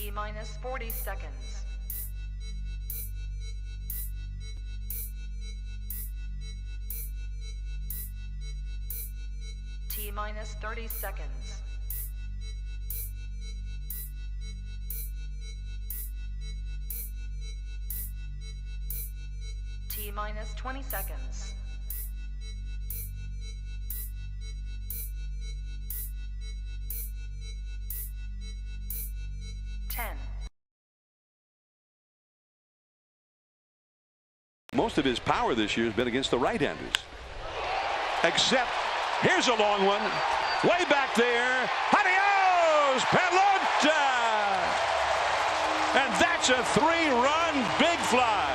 T-minus 40 seconds. T-minus 30 seconds. T-minus 20 seconds. Most of his power this year has been against the right-handers. Except, here's a long one. Way back there. Adios, Pelota! And that's a 3-run big fly.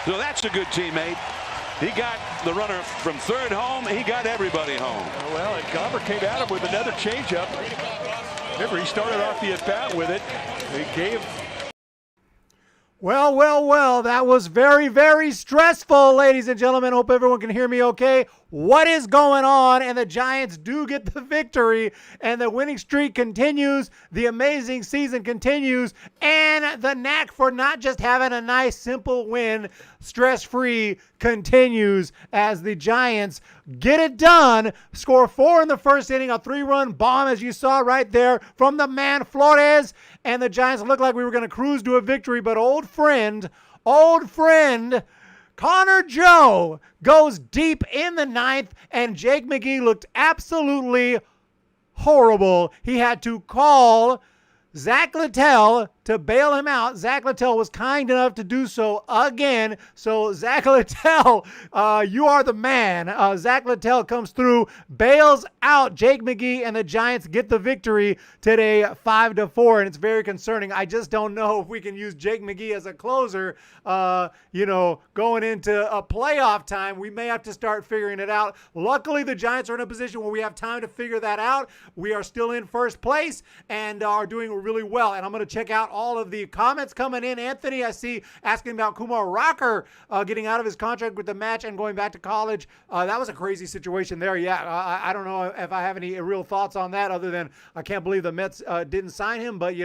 So that's a good teammate. He got the runner from third home. He got everybody home. Well, and Gomber came at him with another changeup. Remember, he started off the at-bat with it. He gave... Well, that was very, very stressful, ladies and gentlemen. Hope everyone can hear me okay. What is going on? And the Giants do get the victory, and the winning streak continues. The amazing season continues, and the knack for not just having a nice, simple win, stress-free, continues as the Giants get it done. Score 4 in the first inning, a 3-run bomb, as you saw right there from the man Flores, and the Giants looked like we were going to cruise to a victory, but old friend, Connor Joe goes deep in the ninth, and Jake McGee looked absolutely horrible. He had to call Zach Littell to bail him out. Zach Littell was kind enough to do so again. So Zach Littell, you are the man. Zach Littell comes through, bails out Jake McGee, and the Giants get the victory today 5-4. And it's very concerning. I just don't know if we can use Jake McGee as a closer, going into a playoff time. We may have to start figuring it out. Luckily, the Giants are in a position where we have time to figure that out. We are still in first place and are doing really well. And I'm going to check out all of the comments coming in. Anthony, I see, asking about Kumar Rocker getting out of his contract with the match and going back to college. That was a crazy situation there. Yeah, I don't know if I have any real thoughts on that other than I can't believe the Mets didn't sign him, but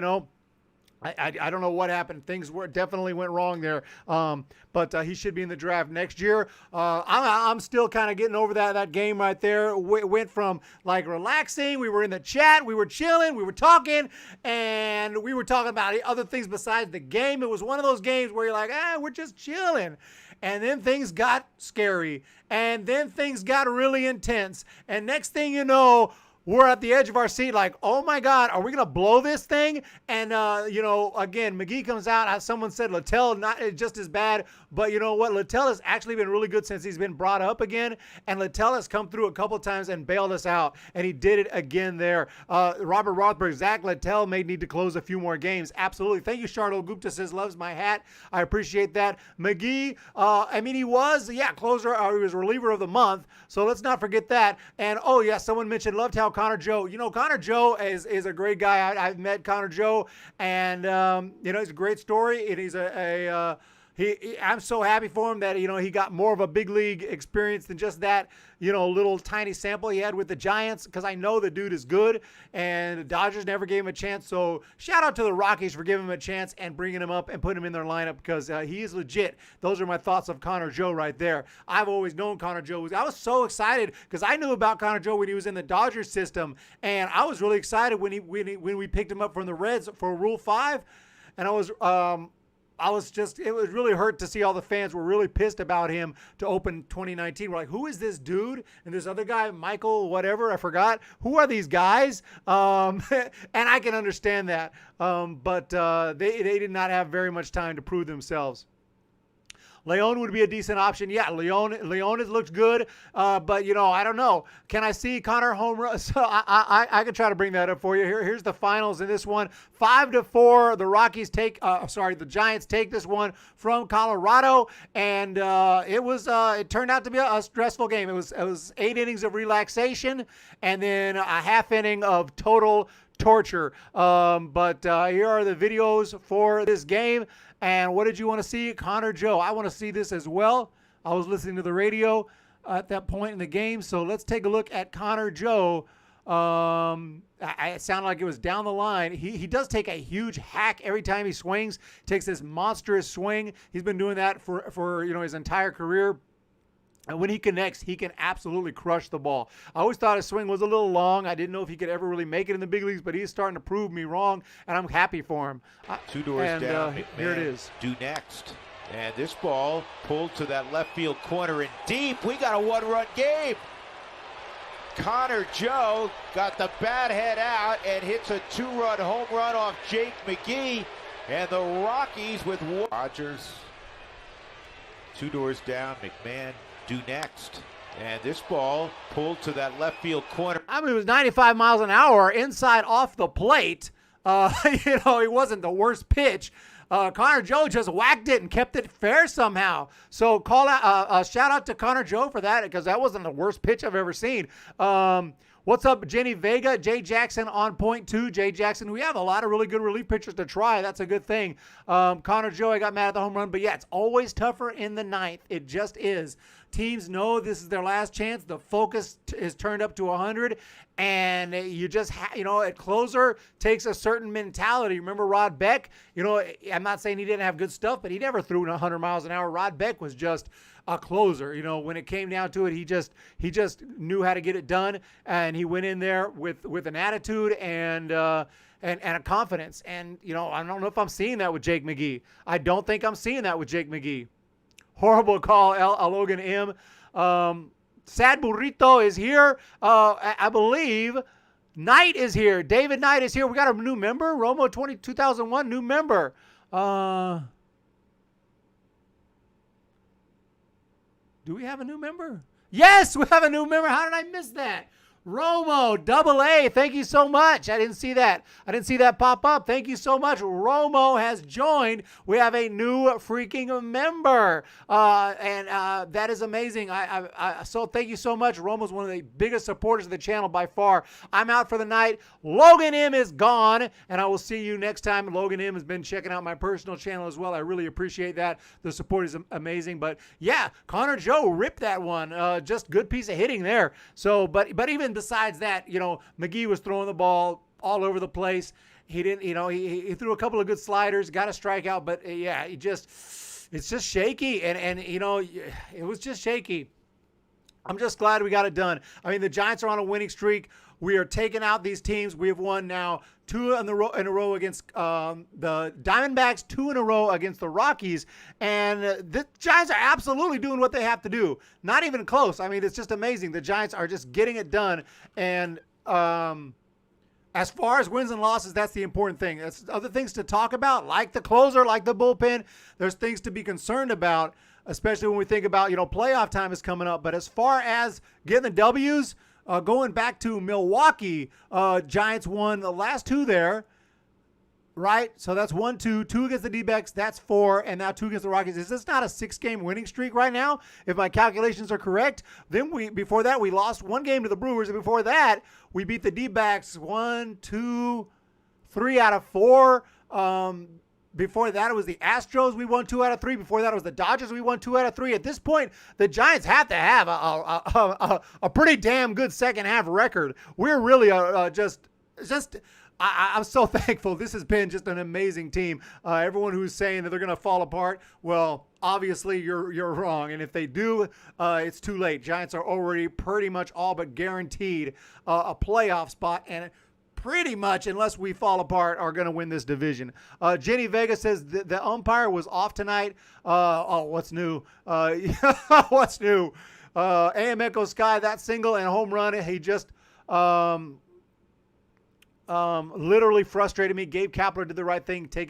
I don't know what happened. Things definitely went wrong there. But he should be in the draft next year. I'm still kind of getting over that game right there. Went from like relaxing. We were in the chat. We were chilling. We were talking. And we were talking about other things besides the game. It was one of those games where you're like, we're just chilling. And then things got scary. And then things got really intense. And next thing you know, we're at the edge of our seat like, oh, my God, are we going to blow this thing? And, again, McGee comes out. As someone said, Littell, not just as bad. But you know what? Littell has actually been really good since he's been brought up again. And Littell has come through a couple times and bailed us out. And he did it again there. Robert Rothberg, Zach Littell may need to close a few more games. Absolutely. Thank you, Charlo Gupta says, loves my hat. I appreciate that. McGee, he was, closer. He was reliever of the month. So let's not forget that. And, someone mentioned, loved how Connor Joe. Connor Joe is a great guy. I've met Connor Joe, and it's a great story. And he's I'm so happy for him that he got more of a big league experience than just that little tiny sample he had with the Giants, because I know the dude is good, and the Dodgers never gave him a chance. So shout out to the Rockies for giving him a chance and bringing him up and putting him in their lineup, because he is legit. Those are my thoughts of Connor Joe right there. I've always known Connor Joe. I was so excited because I knew about Connor Joe when he was in the Dodgers system, and I was really excited when we picked him up from the Reds for Rule 5, and it was really hurt to see all the fans were really pissed about him to open 2019. We're like, who is this dude? And this other guy, Michael, whatever, I forgot. Who are these guys? And I can understand that. But they did not have very much time to prove themselves. Leon would be a decent option. Yeah, Leon looks good, but I don't know. Can I see Connor home run? So I can try to bring that up for you. Here's the finals in this one: 5-4. The Giants take this one from Colorado, and it turned out to be a stressful game. It was 8 innings of relaxation, and then a half inning of total torture. But here are the videos for this game. And what did you want to see? Connor Joe. I want to see this as well. I was listening to the radio at that point in the game. So let's take a look at Connor Joe It sounded like it was down the line. He does take a huge hack every time he swings. Takes this monstrous swing. He's been doing that for his entire career. And when he connects, he can absolutely crush the ball. I always thought his swing was a little long. I didn't know if he could ever really make it in the big leagues, but he's starting to prove me wrong, and I'm happy for him. Two doors down. Here it is. Due next. And this ball pulled to that left field corner and deep. We got a one-run game. Connor Joe got the bat head out and hits a two-run home run off Jake McGee. And the Rockies with Rogers. Two doors down. McMahon due next. And this ball pulled to that left field corner. I mean, it was 95 miles an hour inside off the plate. It wasn't the worst pitch. Connor Joe just whacked it and kept it fair somehow. So call out, shout out to Connor Joe for that, because that wasn't the worst pitch I've ever seen. What's up, Jenny Vega? Jay Jackson on point two. Jay Jackson, we have a lot of really good relief pitchers to try. That's a good thing. Connor Joe, I got mad at the home run, but yeah, it's always tougher in the ninth. It just is. Teams know this is their last chance. The focus is turned up to 100, and you just, a closer takes a certain mentality. Remember Rod Beck? I'm not saying he didn't have good stuff, but he never threw 100 miles an hour. Rod Beck was just a closer. When it came down to it, he just knew how to get it done, and he went in there with an attitude and a confidence. And I don't know if I'm seeing that with Jake McGee. I don't think I'm seeing that with Jake McGee. Horrible call, Logan M. Sad Burrito is here. I believe Knight is here. David Knight is here. We got a new member. Romo 2001, new member. Do we have a new member? Yes, we have a new member. How did I miss that? Romo, AA, thank you so much. I didn't see that. Pop up. Thank you so much. Romo has joined. We have a new freaking member. And that is amazing. So thank you so much. Romo's one of the biggest supporters of the channel by far. I'm out for the night. Logan M is gone, and I will see you next time. Logan M has been checking out my personal channel as well. I really appreciate that. The support is amazing. But yeah, Connor Joe ripped that one. Just good piece of hitting there. So, but even besides that, McGee was throwing the ball all over the place. He didn't, he threw a couple of good sliders, got a strikeout, but yeah, it's just shaky. And it was just shaky. I'm just glad we got it done. I mean, the Giants are on a winning streak. We are taking out these teams. We have won now two in a row against the Diamondbacks, 2 in a row against the Rockies. And the Giants are absolutely doing what they have to do. Not even close. I mean, it's just amazing. The Giants are just getting it done. And as far as wins and losses, that's the important thing. There's other things to talk about, like the closer, like the bullpen. There's things to be concerned about, especially when we think about, playoff time is coming up. But as far as getting the W's, going back to Milwaukee, Giants won the last 2 there, right? So that's 1-2, 2 against the D-backs, that's 4, and now 2 against the Rockies. Is this not a 6-game winning streak right now? If my calculations are correct, then before that we lost 1 game to the Brewers, and before that we beat the D-backs 1, 2, 3 out of 4. Before that, it was the Astros. We won 2 out of 3. Before that, it was the Dodgers. We won 2 out of 3. At this point, the Giants have to have a pretty damn good second half record. We're really I'm so thankful. This has been just an amazing team. Everyone who's saying that they're going to fall apart, well, obviously you're wrong. And if they do, it's too late. Giants are already pretty much all but guaranteed a playoff spot, and pretty much, unless we fall apart, are going to win this division. Jenny Vega says the umpire was off tonight. What's new? What's new? AM Echo Sky, that single and home run, he just literally frustrated me. Gabe Kapler did the right thing, he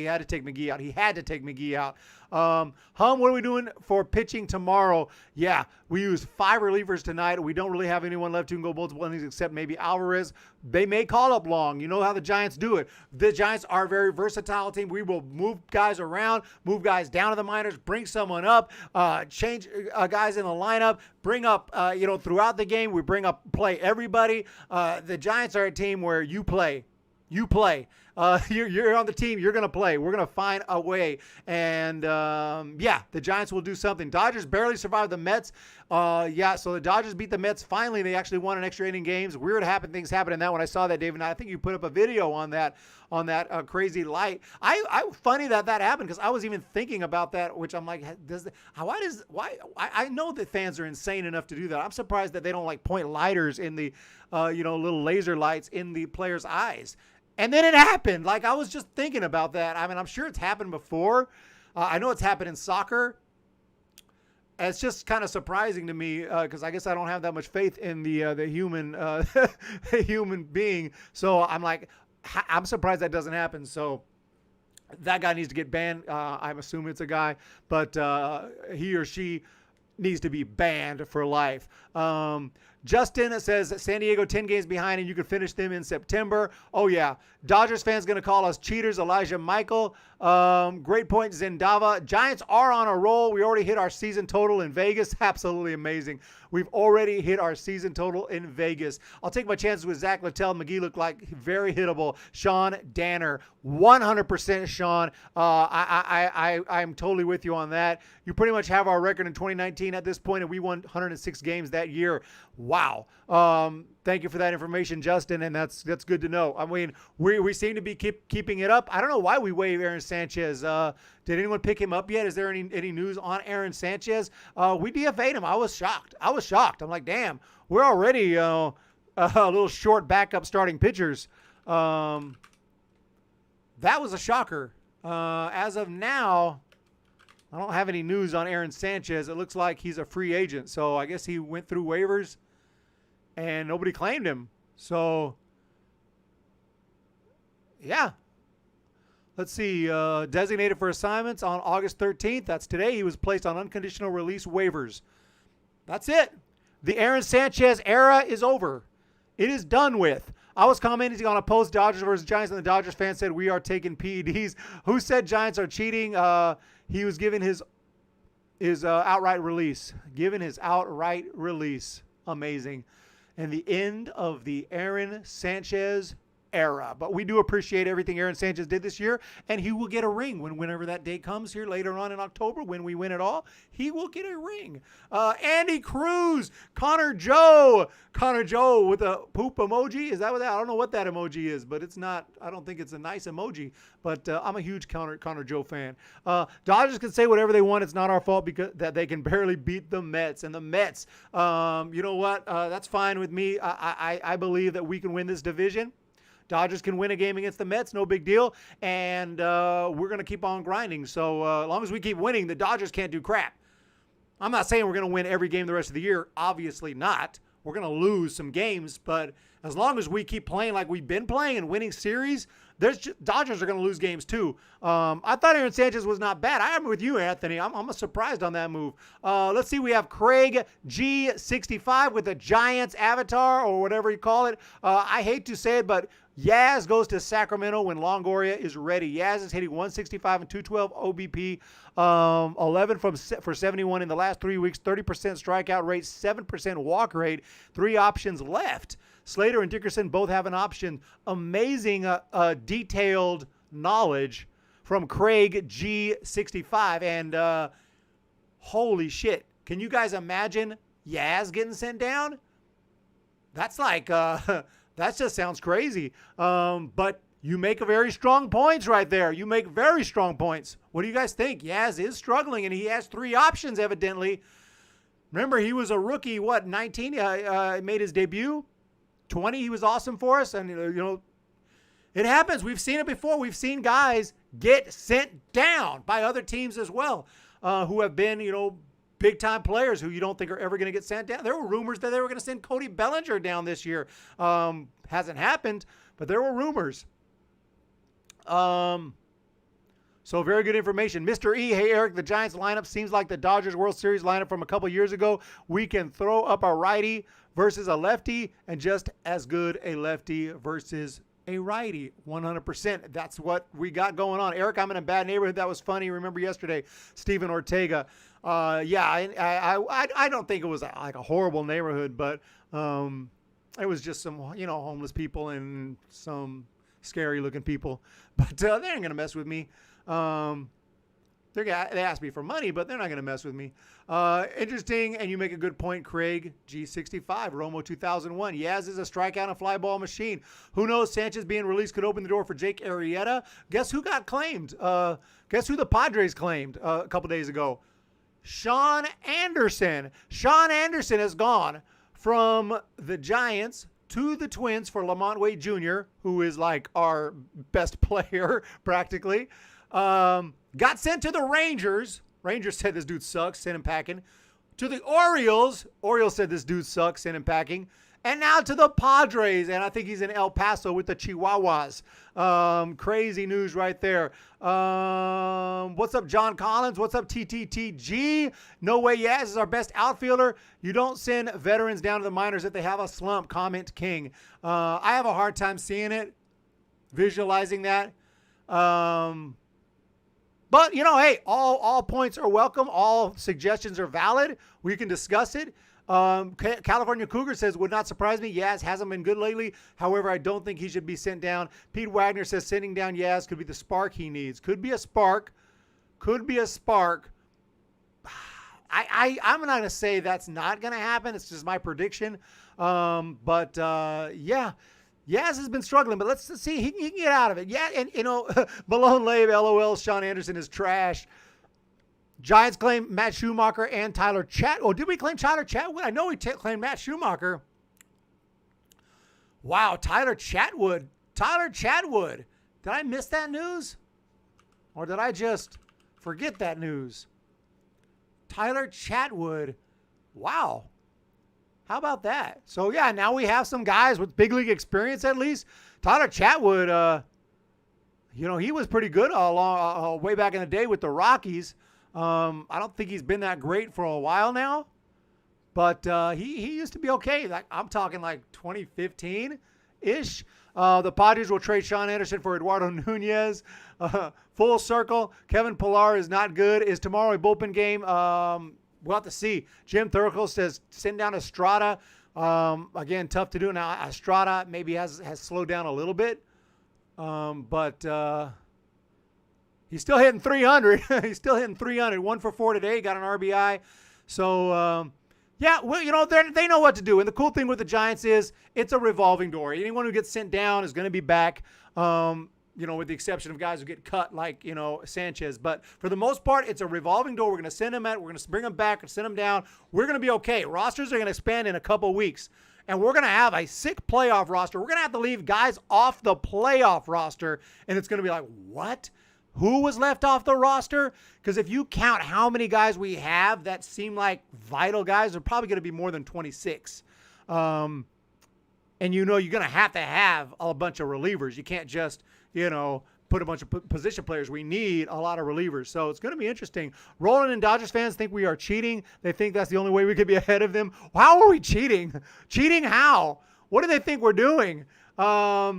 had to take McGee out. He had to take McGee out. Humm, what are we doing for pitching tomorrow? Yeah, we used 5 relievers tonight. We don't really have anyone left who can go multiple innings except maybe Alvarez. They may call up long. You know how the Giants do it. The Giants are a very versatile team. We will move guys around, move guys down to the minors, bring someone up, change guys in the lineup, bring up, throughout the game, we play everybody. The Giants are a team where you play. You're on the team. You're going to play. We're going to find a way. And, yeah, the Giants will do something. Dodgers barely survived the Mets. Yeah, so the Dodgers beat the Mets. Finally, they actually won an extra inning games. Weird things happened in that when I saw that, David. I think you put up a video on that crazy light. Funny that happened because I was even thinking about that, which I'm like, I know that fans are insane enough to do that. I'm surprised that they don't like point lighters in the, little laser lights in the players' eyes. And then it happened. Like, I was just thinking about that. I mean, I'm sure it's happened before. I know it's happened in soccer. It's just kind of surprising to me because I guess I don't have that much faith in the human human being. So I'm like, I'm surprised that doesn't happen. So that guy needs to get banned. I'm assuming it's a guy, but he or she needs to be banned for life. Justin says San Diego 10 games behind and you can finish them in September. Oh, yeah. Dodgers fans going to call us cheaters. Elijah Michael. Great point, Zendava. Giants are on a roll. We already hit our season total in Vegas. Absolutely amazing. We've already hit our season total in Vegas. I'll take my chances with Zach Littell. McGee looked like very hittable. Sean Danner. 100% Sean. I'm totally with you on that. You pretty much have our record in 2019 at this point, and we won 106 games that year. Wow. Thank you for that information, Justin, and that's good to know. I mean, we seem to be keeping it up. I don't know why we waived Aaron Sanchez. Did anyone pick him up yet? Is there any news on Aaron Sanchez? We DFA'd him. I was shocked. I'm like, damn, we're already a little short backup starting pitchers. That was a shocker. As of now, I don't have any news on Aaron Sanchez. It looks like he's a free agent, so I guess he went through waivers and nobody claimed him. So, yeah. Let's see. Designated for assignments on August 13th. That's today. He was placed on unconditional release waivers. That's it. The Aaron Sanchez era is over. It is done with. I was commenting on a post, Dodgers versus Giants, and the Dodgers fan said, we are taking PEDs. Who said Giants are cheating? He was given his outright release. Given his outright release. Amazing. And the end of the Aaron Sanchez era. But we do appreciate everything Aaron Sanchez did this year, and he will get a ring whenever that day comes here later on in October when we win it all. He will get a ring. Andy Cruz, Connor Joe with a poop emoji. Is that what that? I don't know what that emoji is, but it's not. I don't think it's a nice emoji. But I'm a huge Connor Joe fan. Dodgers can say whatever they want. It's not our fault because that they can barely beat the Mets. And the Mets, you know what? That's fine with me. I believe that we can win this division. Dodgers can win a game against the Mets, no big deal, and we're going to keep on grinding. So as long as we keep winning, the Dodgers can't do crap. I'm not saying we're going to win every game the rest of the year. Obviously not. We're going to lose some games, but as long as we keep playing like we've been playing and winning series, Dodgers are going to lose games too. I thought Aaron Sanchez was not bad. I am with you, Anthony. I'm surprised on that move. Let's see. We have Craig G65 with the Giants avatar or whatever you call it. I hate to say it, but Yaz goes to Sacramento when Longoria is ready. Yaz is hitting 165 and 212 OBP, 11 for 71 in the last 3 weeks, 30% strikeout rate, 7% walk rate, 3 options left. Slater and Dickerson both have an option. Amazing detailed knowledge from Craig G65. And holy shit, can you guys imagine Yaz getting sent down? That's like... That just sounds crazy. But you make a very strong points right there. You make very strong points. What do you guys think? Yaz is struggling, and he has 3 options, evidently. Remember, he was a rookie, 19? Made his debut. 20, he was awesome for us. And, it happens. We've seen it before. We've seen guys get sent down by other teams as well who have been, big-time players who you don't think are ever going to get sent down. There were rumors that they were going to send Cody Bellinger down this year. Hasn't happened, but there were rumors. So very good information. Mr. E, hey, Eric, the Giants lineup seems like the Dodgers World Series lineup from a couple years ago. We can throw up a righty versus a lefty and just as good a lefty versus a righty. 100%. That's what we got going on. Eric, I'm in a bad neighborhood. That was funny. Remember yesterday, Stephen Ortega. I don't think it was like a horrible neighborhood, but it was just some, homeless people and some scary looking people. But they ain't going to mess with me. They asked me for money, but they're not going to mess with me. Interesting, and you make a good point, Craig. G65, Romo 2001. Yaz is a strikeout and fly ball machine. Who knows? Sanchez being released could open the door for Jake Arrieta. Guess who got claimed? Guess who the Padres claimed a couple days ago? Sean Anderson. Sean Anderson has gone from the Giants to the Twins for Lamont Wade Jr., who is like our best player practically. Got sent to the Rangers. Rangers said this dude sucks, sent him packing. To the Orioles. Orioles said this dude sucks, sent him packing. And now to the Padres, and I think he's in El Paso with the Chihuahuas. Crazy news right there. What's up, John Collins? What's up, TTTG? No way, Yaz is our best outfielder. You don't send veterans down to the minors if they have a slump. Comment King. I have a hard time seeing it, visualizing that. But, you know, hey, all points are welcome. All suggestions are valid. We can discuss it. California Cougar says, would not surprise me. Yaz hasn't been good lately. However, I don't think he should be sent down. Pete Wagner says sending down Yaz could be the spark he needs. Could be a spark. Could be a spark. I'm not going to say that's not going to happen. It's just my prediction. Yeah. Yaz has been struggling, but let's see. He can get out of it. Yeah, and, you know, Malone Lave, LOL, Sean Anderson is trash. Giants claim Matt Schumacher and Tyler Chatwood. Oh, did we claim Tyler Chatwood? I know we claimed Matt Schumacher. Wow, Tyler Chatwood. Tyler Chatwood. Did I miss that news? Or did I just forget that news? Tyler Chatwood. Wow. How about that? So, yeah, now we have some guys with big league experience at least. Tyler Chatwood, you know, he was pretty good way back in the day with the Rockies. I don't think he's been that great for a while now. But he used to be okay. Like, I'm talking like 2015-ish. The Padres will trade Sean Anderson for Eduardo Nunez. Full circle. Kevin Pillar is not good. Is tomorrow a bullpen game? We'll have to see. Jim Thurkel says send down Estrada. Again, tough to do. Now, Estrada maybe has slowed down a little bit. But he's still hitting 300. He's still hitting 300. 1 for 4 today. Got an RBI. So, yeah, well, you know, they know what to do. And the cool thing with the Giants is it's a revolving door. Anyone who gets sent down is going to be back. You know, with the exception of guys who get cut like, you know, Sanchez. But for the most part, it's a revolving door. We're going to send them out. We're going to bring them back and send them down. We're going to be okay. Rosters are going to expand in a couple weeks. And we're going to have a sick playoff roster. We're going to have to leave guys off the playoff roster. And it's going to be like, what? Who was left off the roster? Because if you count how many guys we have that seem like vital guys, they're probably going to be more than 26. And, you know, you're going to have a bunch of relievers. You can't just, you know, put a bunch of position players. We need a lot of relievers. So it's going to be interesting. Roland and Dodgers fans think we are cheating. They think that's the only way we could be ahead of them. How are we cheating? Cheating how? What do they think we're doing? Tyler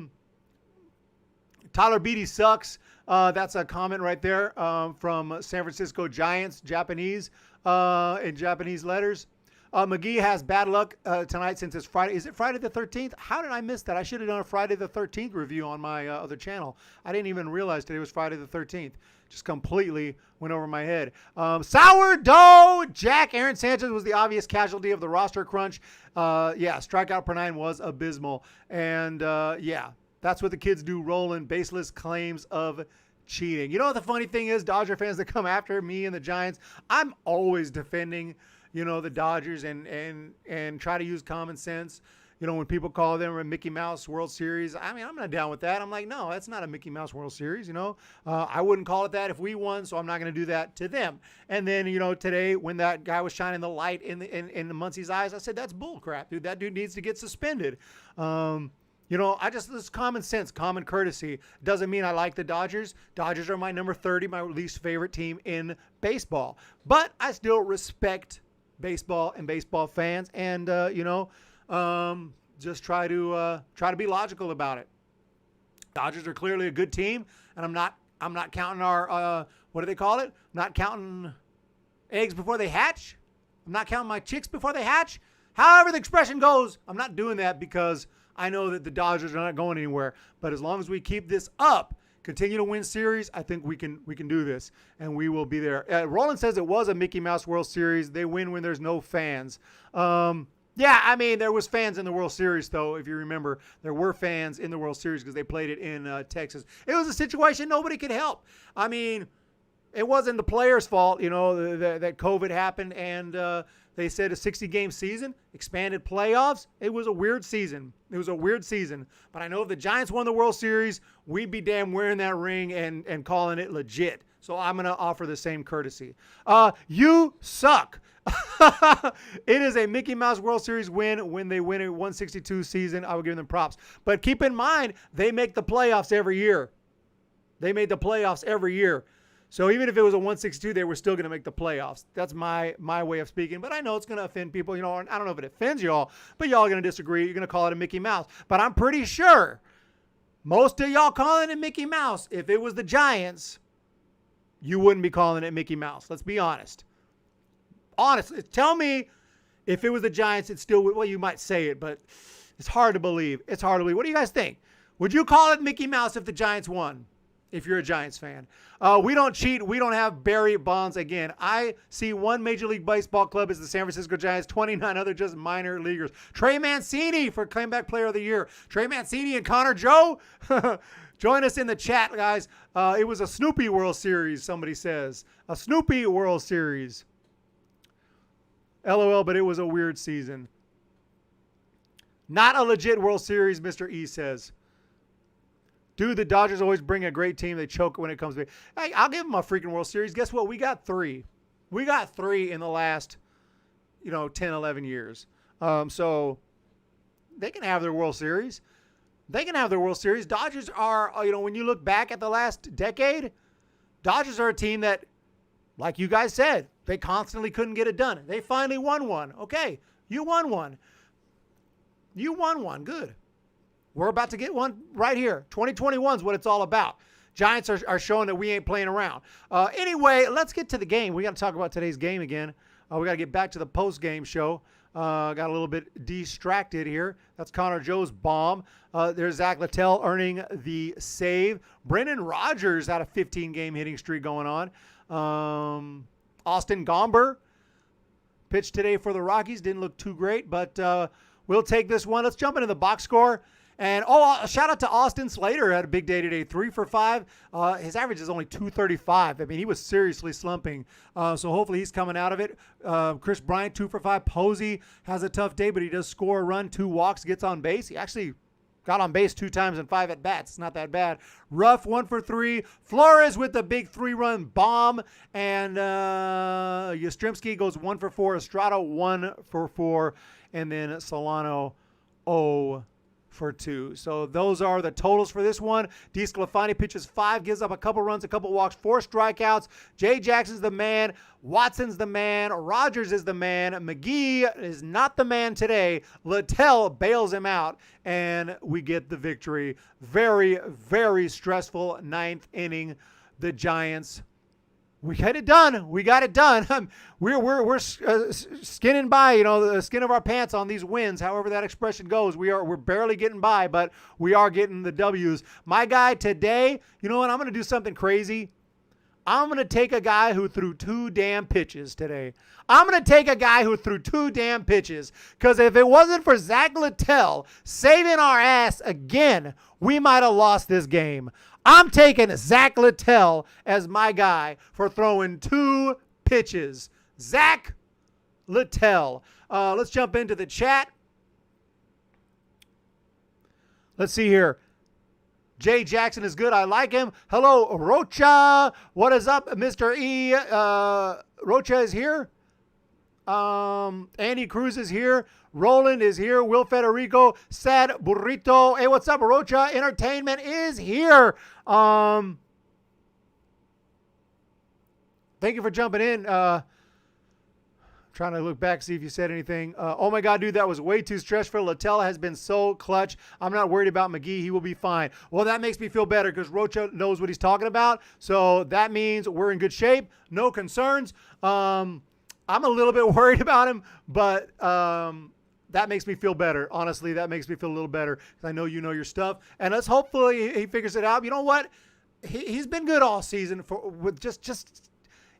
Beatty sucks. That's a comment right there from San Francisco Giants, Japanese, in Japanese letters. McGee has bad luck tonight since it's Friday. Is it Friday the 13th? How did I miss that? I should have done a Friday the 13th review on my other channel. I didn't even realize today was Friday the 13th. Just completely went over my head. Sourdough Jack. Aaron Sanchez was the obvious casualty of the roster crunch. Yeah, strikeout per 9 was abysmal. And, yeah, that's what the kids do, rolling baseless claims of cheating. You know what the funny thing is, Dodger fans that come after me and the Giants, I'm always defending, you know, the Dodgers and try to use common sense. You know, when people call them a Mickey Mouse World Series, I mean, I'm not down with that. I'm like, no, that's not a Mickey Mouse World Series, you know. I wouldn't call it that if we won, so I'm not going to do that to them. And then, you know, today when that guy was shining the light in the Muncie's eyes, I said, that's bull crap, dude. That dude needs to get suspended. You know, this is common sense, common courtesy. Doesn't mean I like the Dodgers. Dodgers are my number 30, my least favorite team in baseball. But I still respect baseball and baseball fans, and you know, just try to be logical about it. Dodgers are clearly a good team, and I'm not counting our what do they call it? Not counting eggs before they hatch. I'm not counting my chicks before they hatch. However the expression goes, I'm not doing that because I know that the Dodgers are not going anywhere. But as long as we keep this up, continue to win series, I think we can do this, and we will be there. Roland says it was a Mickey Mouse World Series. They win when there's no fans. Yeah, I mean, there was fans in the World Series, though, if you remember. There were fans in the World Series because they played it in Texas. It was a situation nobody could help. I mean, it wasn't the players' fault, that COVID happened, and they said a 60-game season, expanded playoffs. It was a weird season. But I know if the Giants won the World Series, we'd be damn wearing that ring and calling it legit. So I'm going to offer the same courtesy. You suck. It is a Mickey Mouse World Series win when they win a 162 season. I will give them props. But keep in mind, they make the playoffs every year. So even if it was a 162, they were still going to make the playoffs. That's my way of speaking. But I know it's going to offend people. I don't know if it offends y'all, but y'all are going to disagree. You're going to call it a Mickey Mouse. But I'm pretty sure most of y'all calling it Mickey Mouse, if it was the Giants, you wouldn't be calling it Mickey Mouse. Let's be honest. Honestly, tell me if it was the Giants, it's still, well, you might say it, but it's hard to believe. What do you guys think? Would you call it Mickey Mouse if the Giants won? If you're a Giants fan. We don't cheat. We don't have Barry Bonds again. I see one Major League Baseball club is the San Francisco Giants, 29 other just minor leaguers. Trey Mancini for Comeback Player of the Year. Trey Mancini and Connor Joe. Join us in the chat, guys. It was a Snoopy World Series, somebody says. A Snoopy World Series. LOL, but it was a weird season. Not a legit World Series, Mr. E says. Dude, the Dodgers always bring a great team. They choke when it comes to it. Hey, I'll give them a freaking World Series. Guess what? We got 3. We got 3 in the last, 10, 11 years. So they can have their World Series. Dodgers are, when you look back at the last decade, Dodgers are a team that, like you guys said, they constantly couldn't get it done. They finally won one. Okay, you won one. Good. We're about to get one right here. 2021 is what it's all about. Giants are showing that we ain't playing around. Anyway, let's get to the game. We got to talk about today's game again. We got to get back to the post-game show. Got a little bit distracted here. That's Connor Joe's bomb. There's Zach Littell earning the save. Brendan Rodgers had a 15-game hitting streak going on. Austin Gomber pitched today for the Rockies. Didn't look too great, but we'll take this one. Let's jump into the box score. And, shout out to Austin Slater. Had a big day today, 3 for 5. His average is only 235. I mean, he was seriously slumping. So hopefully he's coming out of it. Chris Bryant, 2 for 5. Posey has a tough day, but he does score a run, 2 walks, gets on base. He actually got on base 2 times in 5 at-bats. It's not that bad. Ruff, 1 for 3. Flores with the big 3-run bomb. And Yastrzemski goes 1 for 4. Estrada, 1 for 4. And then Solano, 0 for 2. So those are the totals for this one. DeSclafani pitches 5, gives up a couple runs, a couple walks, 4 strikeouts. Jay Jackson's the man. Watson's the man. Rogers is the man. McGee is not the man today. Littell bails him out, and we get the victory. Very, very stressful 9th inning. The Giants, we got it done. We're skinning by, the skin of our pants on these wins. However that expression goes, we're barely getting by, but we are getting the W's. My guy today, you know what? I'm going to do something crazy. I'm going to take a guy who threw 2 damn pitches today. Because if it wasn't for Zach Littell saving our ass again, we might have lost this game. I'm taking Zach Littell as my guy for throwing 2 pitches. Zach Littell. Let's jump into the chat. Let's see here. Jay Jackson is good. I like him. Hello, Rocha. What is up, Mr. E? Rocha is here. Andy Cruz is here. Roland is here. Will Federico. Sad Burrito. Hey, what's up, Rocha? Entertainment is here. Thank you for jumping in. Trying to look back, see if you said anything. Oh my God, dude, that was way too stressful. Littell has been so clutch. I'm not worried about McGee. He will be fine. Well, that makes me feel better because Rocha knows what he's talking about. So that means we're in good shape. No concerns. I'm a little bit worried about him, but that makes me feel better. Honestly, that makes me feel a little better because I know you know your stuff. And let's hopefully he figures it out. You know what? He's been good all season with just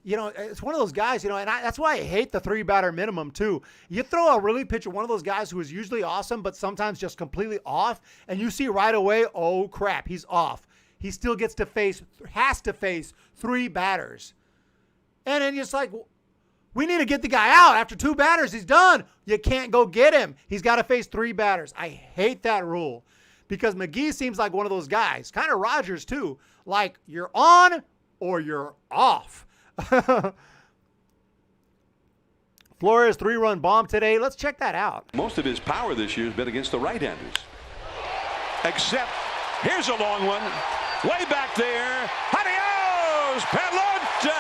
it's one of those guys, and that's why I hate the 3-batter minimum too. You throw a relief pitcher, one of those guys who is usually awesome, but sometimes just completely off, and you see right away, oh crap, he's off. He still has to face 3 batters. And then it's like, we need to get the guy out. After 2 batters, he's done. You can't go get him. He's got to face 3 batters. I hate that rule because McGee seems like one of those guys, kind of Rogers too, like you're on or you're off. Flores 3-run bomb today. Let's check that out. Most of his power this year has been against the right-handers. Except, here's a long one. Way back there. Adios, Pelota!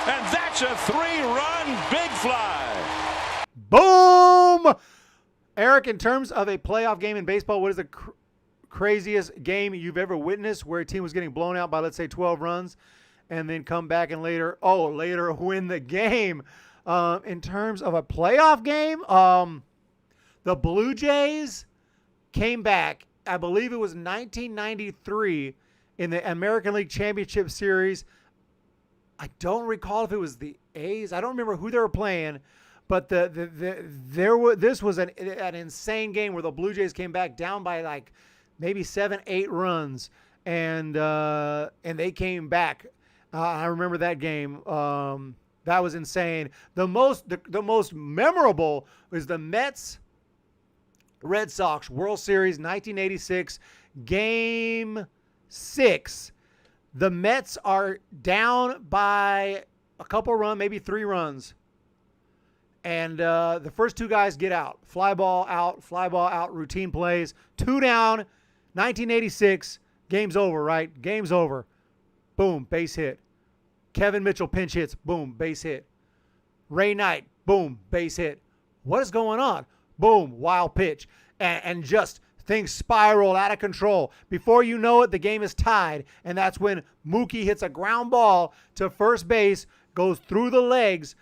And that's a 3-run big fly. Boom! Eric, in terms of a playoff game in baseball, what is the craziest game you've ever witnessed where a team was getting blown out by, let's say, 12 runs? And then come back and later win the game. In terms of a playoff game, the Blue Jays came back. I believe it was 1993 in the American League Championship Series. I don't recall if it was the A's. I don't remember who they were playing, but this was an insane game where the Blue Jays came back down by like maybe 7-8 runs, and they came back. I remember that game. That was insane. The most memorable was the Mets Red Sox World Series 1986 Game 6. The Mets are down by a couple runs, maybe 3 runs. And the first 2 guys get out. Fly ball out, routine plays. 2 down, 1986. Game's over, right? Game's over. Boom, base hit. Kevin Mitchell pinch hits. Boom, base hit. Ray Knight. Boom, base hit. What is going on? Boom, wild pitch. And just things spiral out of control. Before you know it, the game is tied. And that's when Mookie hits a ground ball to first base, goes through the legs,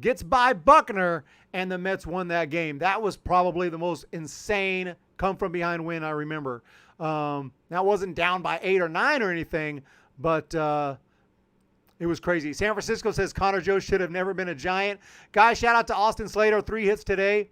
gets by Buckner, and the Mets won that game. That was probably the most insane come-from-behind win I remember. That wasn't down by 8 or 9 or anything, but it was crazy. San Francisco says Connor Joe should have never been a Giant. Guys, shout out to Austin Slater, 3 hits today.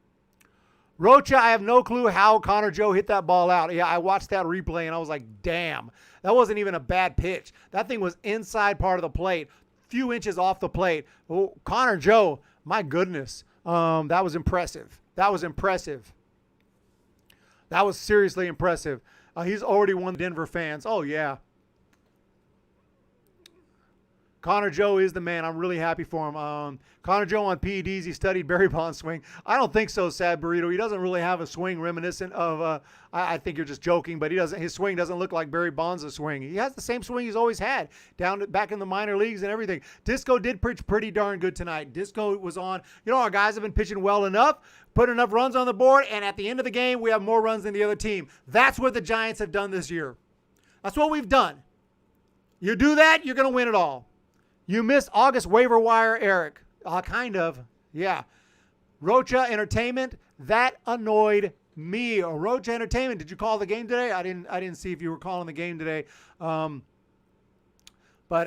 Rocha, I have no clue how Connor Joe hit that ball out. Yeah, I watched that replay, and I was like, damn. That wasn't even a bad pitch. That thing was inside part of the plate, few inches off the plate. Oh, Connor Joe, my goodness. That was impressive. That was impressive. That was seriously impressive. He's already won the Denver fans. Oh, yeah. Connor Joe is the man. I'm really happy for him. Connor Joe on PEDs, he studied Barry Bonds' swing. I don't think so, Sad Burrito. He doesn't really have a swing reminiscent of, I think you're just joking, but his swing doesn't look like Barry Bonds' swing. He has the same swing he's always had, back in the minor leagues and everything. Disco did pitch pretty darn good tonight. Disco was on. Our guys have been pitching well enough, put enough runs on the board, and at the end of the game, we have more runs than the other team. That's what the Giants have done this year. That's what we've done. You do that, you're going to win it all. You missed August waiver wire, Eric. Kind of. Yeah. Rocha Entertainment, that annoyed me. Rocha Entertainment, did you call the game today? I didn't see if you were calling the game today. But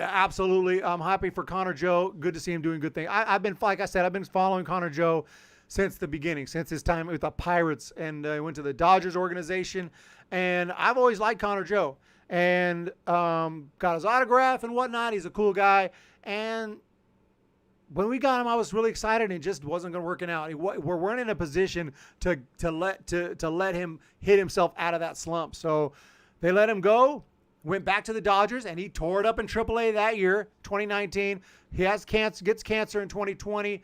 absolutely, I'm happy for Connor Joe. Good to see him doing good things. I've been following Connor Joe since the beginning, since his time with the Pirates, and he went to the Dodgers organization. And I've always liked Connor Joe. And got his autograph and whatnot. He's a cool guy. And when we got him, I was really excited, and it just wasn't going to work out. We weren't in a position to let him hit himself out of that slump. So they let him go, went back to the Dodgers, and he tore it up in AAA that year, 2019. He has cancer, gets cancer in 2020.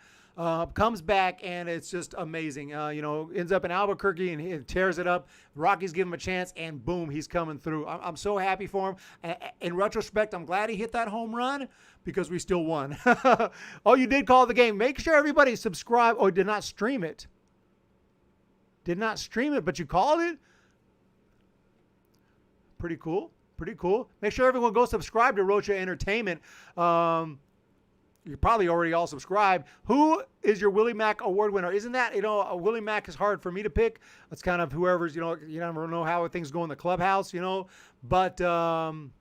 Comes back, and it's just amazing. Ends up in Albuquerque and he tears it up. Rockies give him a chance, and boom, he's coming through. I'm so happy for him. In retrospect, I'm glad he hit that home run because we still won. Oh, you did call the game. Make sure everybody subscribe. Oh, did not stream it. Did not stream it, but you called it? Pretty cool. Pretty cool. Make sure everyone go subscribe to Rocha Entertainment. you're probably already all subscribed. Who is your Willie Mack Award winner? Isn't that, a Willie Mack is hard for me to pick. It's kind of whoever's, you never know how things go in the clubhouse, But who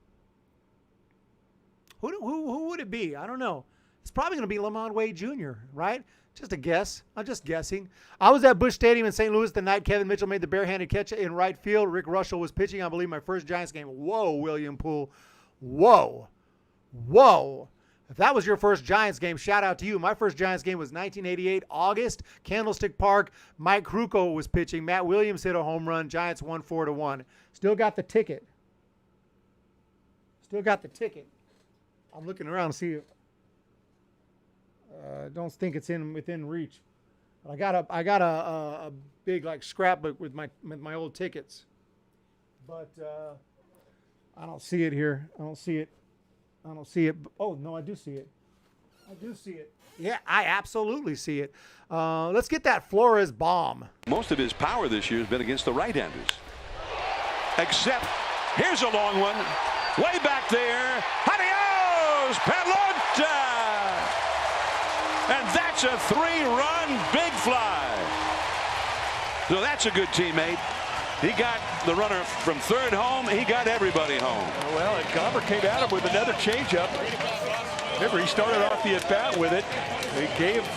would it be? I don't know. It's probably going to be Lamont Wade Jr., right? Just a guess. I'm just guessing. I was at Busch Stadium in St. Louis the night Kevin Mitchell made the barehanded catch in right field. Rick Russell was pitching, I believe, my first Giants game. Whoa, William Poole. Whoa. If that was your first Giants game, shout out to you. My first Giants game was 1988, August, Candlestick Park. Mike Krukow was pitching. Matt Williams hit a home run. Giants won 4-1. Still got the ticket. I'm looking around to see if don't think it's within reach. I got a big scrapbook with my old tickets, but I don't see it here. I don't see it. Oh no, I do see it. Yeah, I absolutely see it. Let's get that Flores bomb. Most of his power this year has been against the right-handers. Except, here's a long one. Way back there. Adios, Pelota! And that's a 3-run big fly. So that's a good teammate. He got the runner from third home. He got everybody home. Well, and Gomber came at him with another changeup. Remember, he started off the at-bat with it. He gave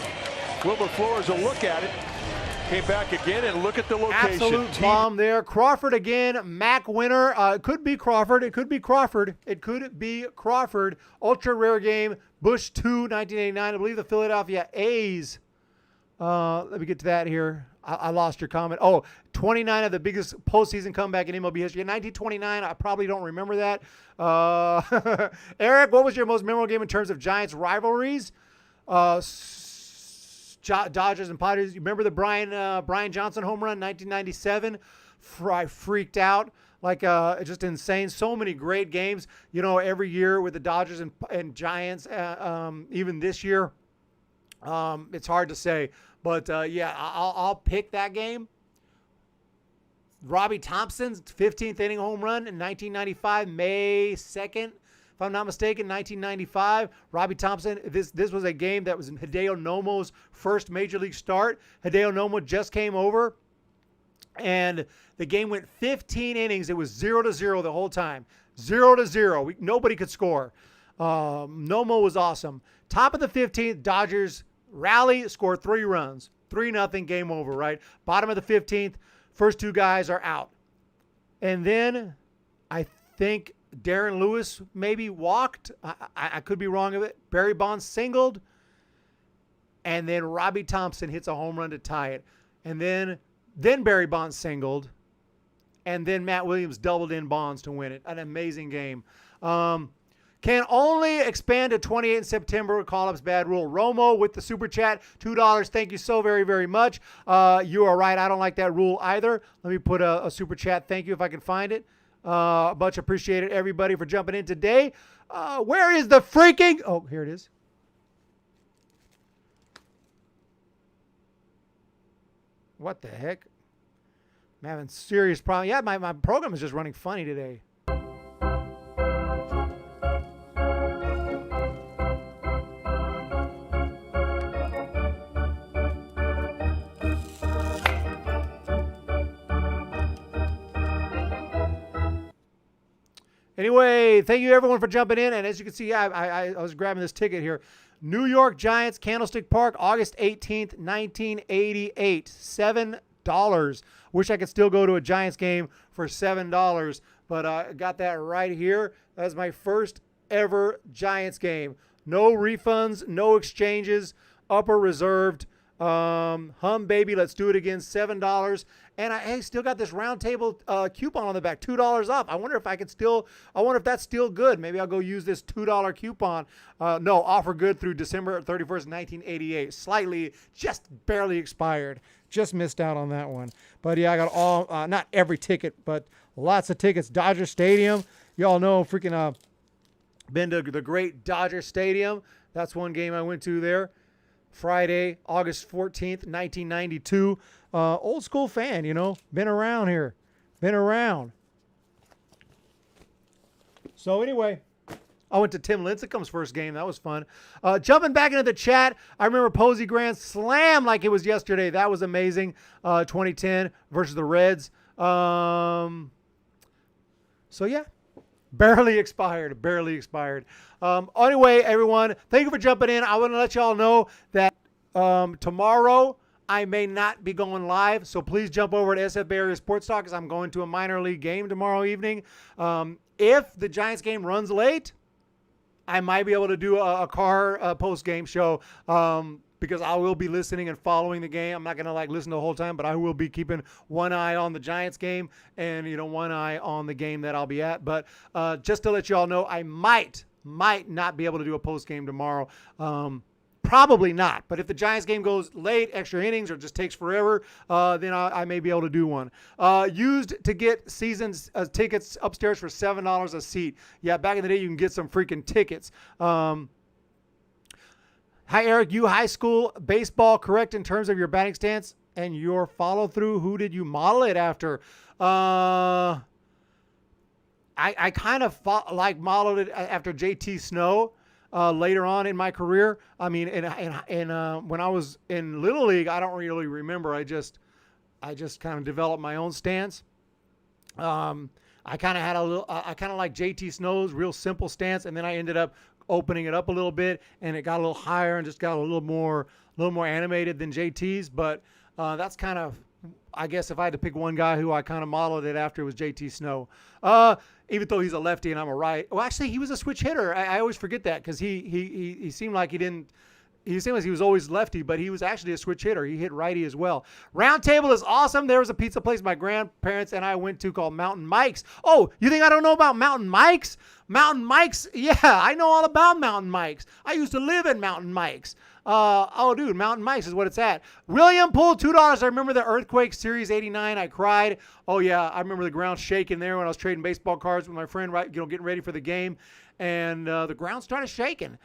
Wilmer Flores a look at it. Came back again and look at the location. Absolute bomb there. Crawford again. Mac winner. It could be Crawford. Ultra rare game. Busch 2, 1989. I believe the Philadelphia A's. Let me get to that here. I lost your comment. 29 of the biggest postseason comeback in MLB history. In 1929, I probably don't remember that. Eric, what was your most memorable game in terms of Giants rivalries? Dodgers and Padres. You remember the Brian Johnson home run, 1997? I freaked out. Just insane. So many great games, every year with the Dodgers and Giants. Even this year, it's hard to say. But, I'll pick that game. Robbie Thompson's 15th inning home run in 1995, May 2nd. If I'm not mistaken, 1995. Robbie Thompson, this was a game that was Hideo Nomo's first major league start. Hideo Nomo just came over, and the game went 15 innings. It was 0-0 the whole time. 0-0. Nobody could score. Nomo was awesome. Top of the 15th, Dodgers rally, score 3 runs. 3-0, game over, right? Bottom of the 15th, first 2 guys are out. And then I think Darren Lewis maybe walked. I could be wrong of it. Barry Bonds singled. And then Robbie Thompson hits a home run to tie it. And then Barry Bonds singled. And then Matt Williams doubled in Bonds to win it. An amazing game. Can only expand to 28 in September. Call-up's bad rule. Romo with the super chat, $2. Thank you so very, very much. You are right. I don't like that rule either. Let me put a super chat. Thank you if I can find it. Much appreciated, everybody, for jumping in today. Where is the freaking... Oh, here it is. What the heck? I'm having serious problem. Yeah, my program is just running funny today. Anyway, thank you everyone for jumping in. And as you can see, I was grabbing this ticket here. New York Giants, Candlestick Park, August 18th, 1988. $7. Wish I could still go to a Giants game for $7, but I got that right here. That's my first ever Giants game. No refunds, no exchanges, upper reserved. Humm, baby, let's do it again, $7. And I still got this round table coupon on the back, $2 off. I wonder if that's still good. Maybe I'll go use this $2 coupon. No, offer good through December 31st, 1988. Slightly, just barely expired. Just missed out on that one. But yeah, I got all, not every ticket, but lots of tickets. Dodger Stadium. Y'all know freaking been to the great Dodger Stadium. That's one game I went to there. Friday, August 14th, 1992. Old school fan, been around here, been around. So anyway, I went to Tim Lincecum's first game. That was fun. Jumping back into the chat, I remember Posey Grand Slam like it was yesterday. That was amazing. 2010 versus the Reds. So, yeah. Barely expired. Anyway, everyone, thank you for jumping in. I want to let y'all know that tomorrow I may not be going live, so please jump over to SF Bay Area Sports Talk because I'm going to a minor league game tomorrow evening. If the Giants game runs late, I might be able to do a car post-game show because I will be listening and following the game. I'm not going to listen the whole time, but I will be keeping one eye on the Giants game and, one eye on the game that I'll be at. But just to let you all know, I might not be able to do a post-game tomorrow. Probably not. But if the Giants game goes late, extra innings, or just takes forever, then I may be able to do one. Used to get seasons tickets upstairs for $7 a seat. Yeah, back in the day, you can get some freaking tickets. Hi, Eric. You high school baseball correct in terms of your batting stance and your follow-through? Who did you model it after? I kind of modeled it after JT Snow. Later on in my career, I mean, and when I was in Little League, I don't really remember. I just kind of developed my own stance. I kind of had I kind of like JT Snow's real simple stance, and then I ended up opening it up a little bit, and it got a little higher and just got a little more animated than JT's. But that's kind of, I guess, if I had to pick one guy who I kind of modeled it after, it was JT Snow. Even though he's a lefty and I'm a right. Well, actually, he was a switch hitter. I always forget that because he seemed like he didn't. He seemed like he was always lefty, but he was actually a switch hitter. He hit righty as well. Round Table is awesome. There was a pizza place my grandparents and I went to called Mountain Mike's. Oh, you think I don't know about Mountain Mike's? Mountain Mike's? Yeah, I know all about Mountain Mike's. I used to live in Mountain Mike's. Oh, dude, Mountain Mike's is what it's at. William pulled $2. I remember the Earthquake Series 89. I cried. Oh, yeah, I remember the ground shaking there when I was trading baseball cards with my friend, right, getting ready for the game. And the ground started shaking.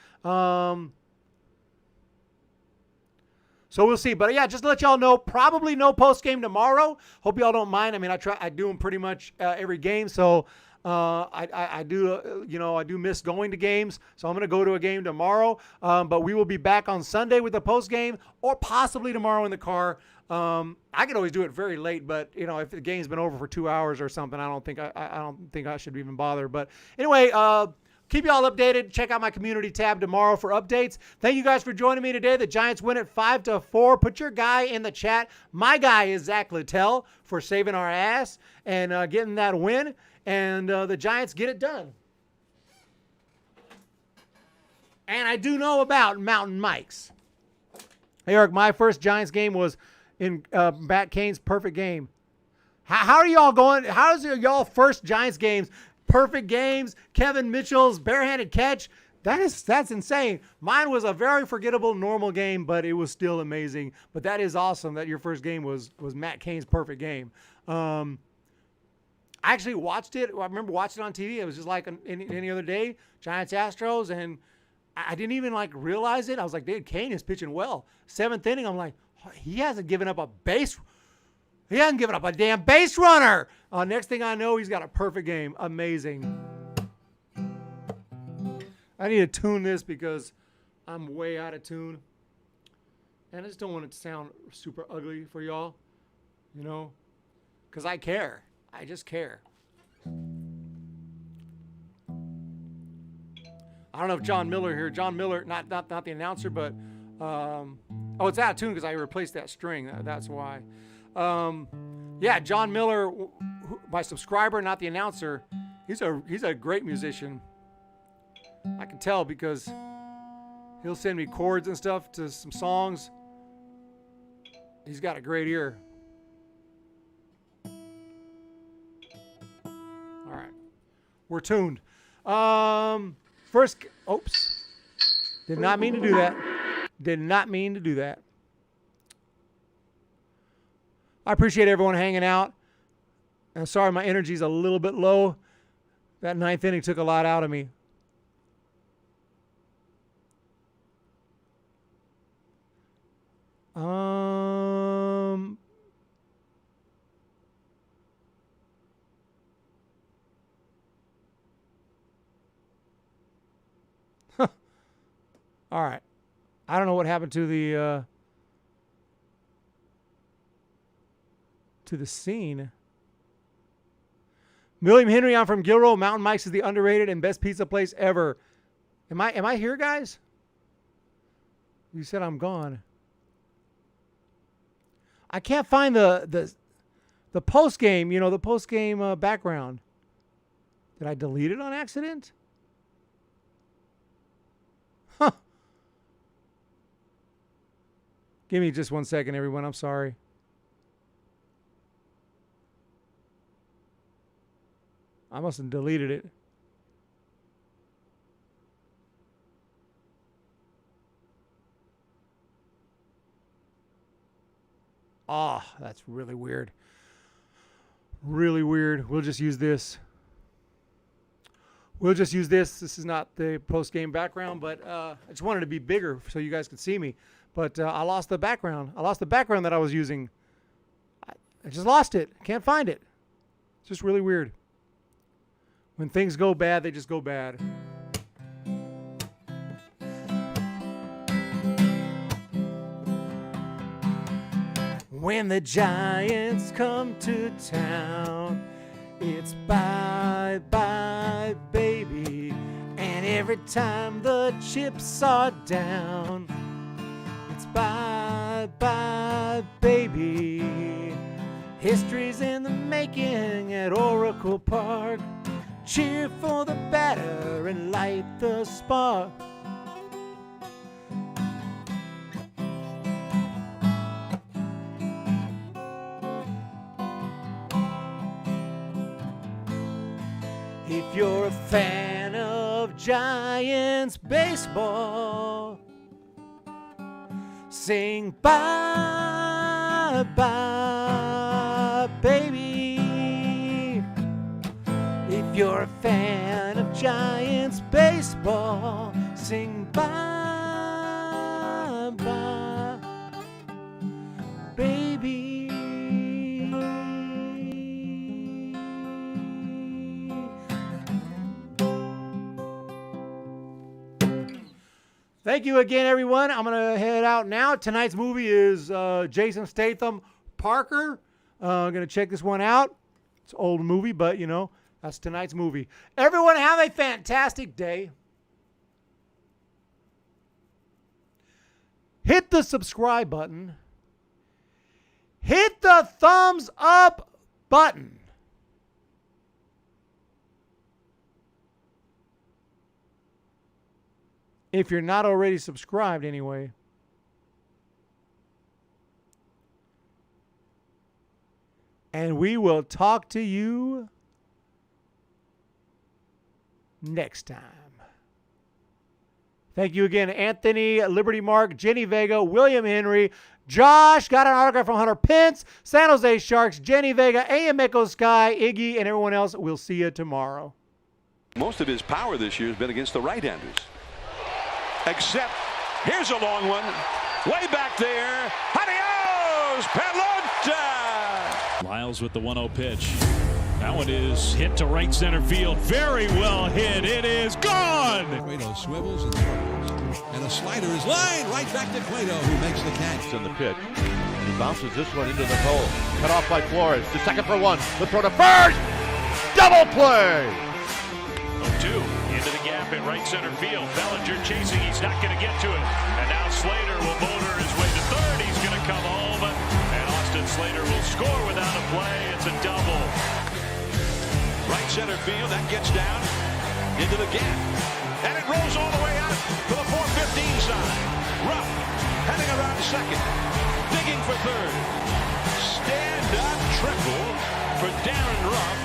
So we'll see. But, yeah, just to let y'all know, probably no post-game tomorrow. Hope y'all don't mind. I mean, I do them pretty much every game. So I do miss going to games. So I'm going to go to a game tomorrow. But we will be back on Sunday with the post-game or possibly tomorrow in the car. I could always do it very late, but if the game's been over for 2 hours or something, I don't think I should even bother. But anyway, keep y'all updated. Check out my community tab tomorrow for updates. Thank you guys for joining me today. The Giants win at 5-4. Put your guy in the chat. My guy is Zach Littell for saving our ass and getting that win. And the Giants get it done. And I do know about Mountain Mike's. Hey, Eric, my first Giants game was in Matt Cain's perfect game. How are y'all going? How's y'all first Giants games? Perfect games, Kevin Mitchell's barehanded catch. That's insane. Mine was a very forgettable normal game, but it was still amazing. But that is awesome that your first game was Matt Cain's perfect game. I actually watched it. I remember watching it on TV. It was just like any other day, Giants Astros, and I didn't even realize it. I was like, dude, Cain is pitching well. 7th inning, I'm like, he hasn't given up a base. He hasn't given up a damn base runner. Next thing I know, he's got a perfect game. Amazing. I need to tune this because I'm way out of tune. And I just don't want it to sound super ugly for y'all, because I care. I just care. I don't know if John Miller here. John Miller, not the announcer, but it's out of tune because I replaced that string. That's why. Yeah, John Miller, my subscriber, not the announcer. He's a great musician. I can tell because he'll send me chords and stuff to some songs. He's got a great ear. All right, we're tuned. First, oops, did not mean to do that. Did not mean to do that. I appreciate everyone hanging out. I'm sorry my energy's a little bit low. That 9th inning took a lot out of me. All right. I don't know what happened to the scene. William Henry, I'm from Gilroy. Mountain Mike's is the underrated and best pizza place ever. Am I here, guys? You said I'm gone. I can't find the post game, the post game background. Did I delete it on accident? Huh. Give me just 1 second, everyone. I'm sorry. I must have deleted it. Oh, that's really weird. Really weird. We'll just use this. This is not the post-game background, but I just wanted to be bigger so you guys could see me. But I lost the background. I lost the background that I was using. I just lost it. Can't find it. It's just really weird. When things go bad, they just go bad. When the Giants come to town, it's bye-bye, baby. And every time the chips are down, it's bye-bye, baby. History's in the making at Oracle Park. Cheer for the batter and light the spark. If you're a fan of Giants baseball, sing bye bye, baby. If you're a fan of Giants baseball, sing bye bye, baby. Thank you again, everyone. I'm going to head out now. Tonight's movie is Jason Statham, Parker. I'm going to check this one out. It's an old movie, but, that's tonight's movie. Everyone have a fantastic day. Hit the subscribe button. Hit the thumbs up button. If you're not already subscribed anyway. And we will talk to you next time. Thank you again, Anthony, Liberty Mark, Jenny Vega, William Henry, Josh, got an autograph from Hunter Pence, San Jose Sharks, Jenny Vega, AM Echo Sky, Iggy, and everyone else. We'll see you tomorrow. Most of his power this year has been against the right-handers. Except, here's a long one. Way back there. Adios, Pelota! Lyles with the 1-0 pitch. That one is hit to right center field. Very well hit. It is gone! Cueto swivels and throws. And a slider is lined right back to Cueto, who makes the catch. In the pitch. He bounces this one into the hole. Cut off by Flores. To second for one. The throw to first. Double play! 0-2. Into the gap at right center field. Bellinger chasing. He's not going to get to it. And now Slater will motor his way to third. He's going to come home. And Austin Slater will score without a play. It's a double. Right center field. That gets down into the gap. And it rolls all the way out to the 415 side. Ruff heading around second. Digging for third. Stand-up triple for Darren Ruff.